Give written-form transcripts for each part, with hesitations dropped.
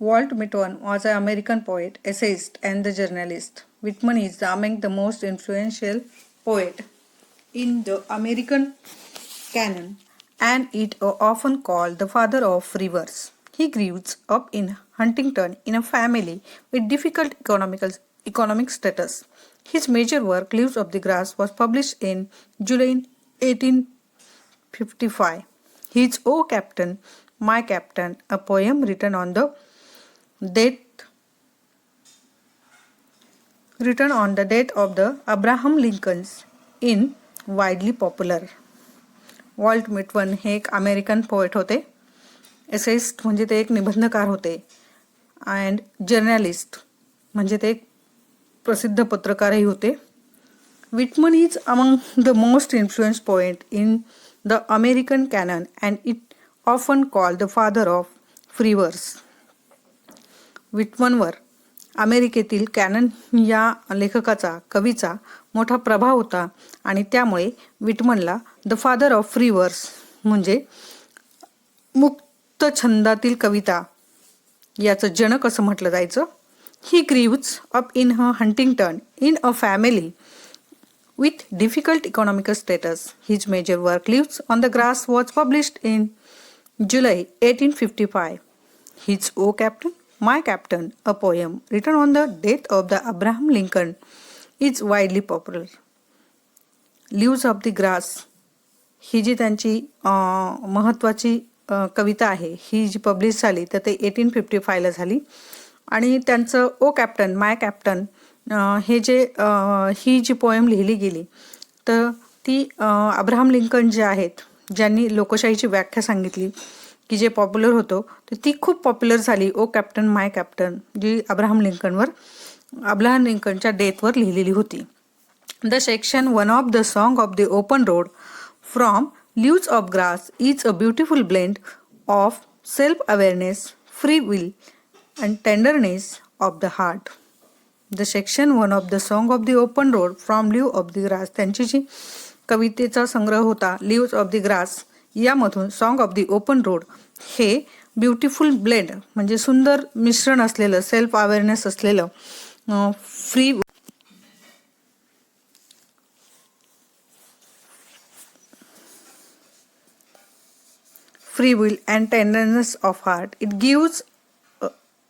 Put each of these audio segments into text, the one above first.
Walt Whitman was an American poet, essayist, and the journalist. Whitman is among the most influential poet in the American canon, and is often called the father of free verse. He grew up in Huntington in a family with difficult economic status. His major work, Leaves of the Grass, was published in July 1855. His O Captain, My Captain, a poem written on the death of the Abraham Lincoln in widely popular. Walt Whitman हे एक American poet होते, essayist म्हणजे ते एक निबंधकार होते, and journalist म्हणजे ते एक प्रसिद्ध पत्रकारही होते. Whitman is among the most influence poet in the American canon and it often called the father of free वर्स. व्हिटमनवर अमेरिकेतील कॅनन या लेखकाचा, कवीचा मोठा प्रभाव होता आणि त्यामुळे व्हिटमनला द फादर ऑफ फ्री वर्स म्हणजे मुक्त छंदातील कविता याचं जनक असं म्हटलं जायचं. He grew up in Huntington in a family with difficult economic status. His major work, Leaves on the Grass, was published in July 1855. His O Captain, My Captain, a poem written on the death of the Abraham Lincoln, is widely popular. Leaves of the Grass ही जी त्यांची महत्त्वाची कविता आहे, ही जी publish झाली तर ते 1855ला झाली. आणि त्यांचं ओ captain माय captain हे जे ही जी पोएम लिहिली गेली तर ती अब्राहम लिंकन जे आहेत, ज्यांनी लोकशाहीची व्याख्या सांगितली की जे पॉप्युलर होतो, तर ती खूप पॉप्युलर झाली. ओ कॅप्टन माय कॅप्टन जी अब्राहम लिंकनच्या डेथवर लिहिलेली होती. The section one of the song of the open road from leaves of grass is a beautiful blend of self awareness, free will and tenderness of the heart. The section 1 of the song of the open road from Leaves of the Grass, त्यांची जी कवितेचा संग्रह होता Leaves of the Grass, यामधून song of the open road हे beautiful blend म्हणजे सुंदर मिश्रण असलेलं, सेल्फ अवेअरनेस असलेलं, free will and tenderness of heart. It gives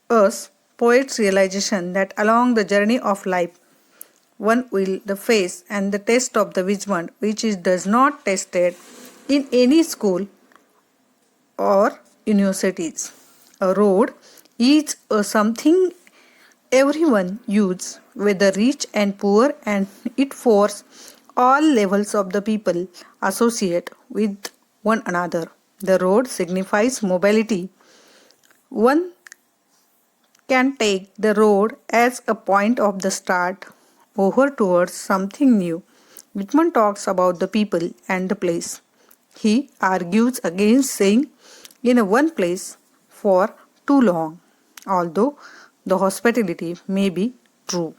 us poets realization that along the journey of life one will the face and the test of the wisdom which is does not tested in any school or universities. A road is something everyone use, whether rich and poor, and it forces all levels of the people associate with one another. The road signifies mobility. One can take the road as a point of the start over towards something new. Whitman talks about the people and the place. He argues against staying in one place for too long, although the hospitality may be true.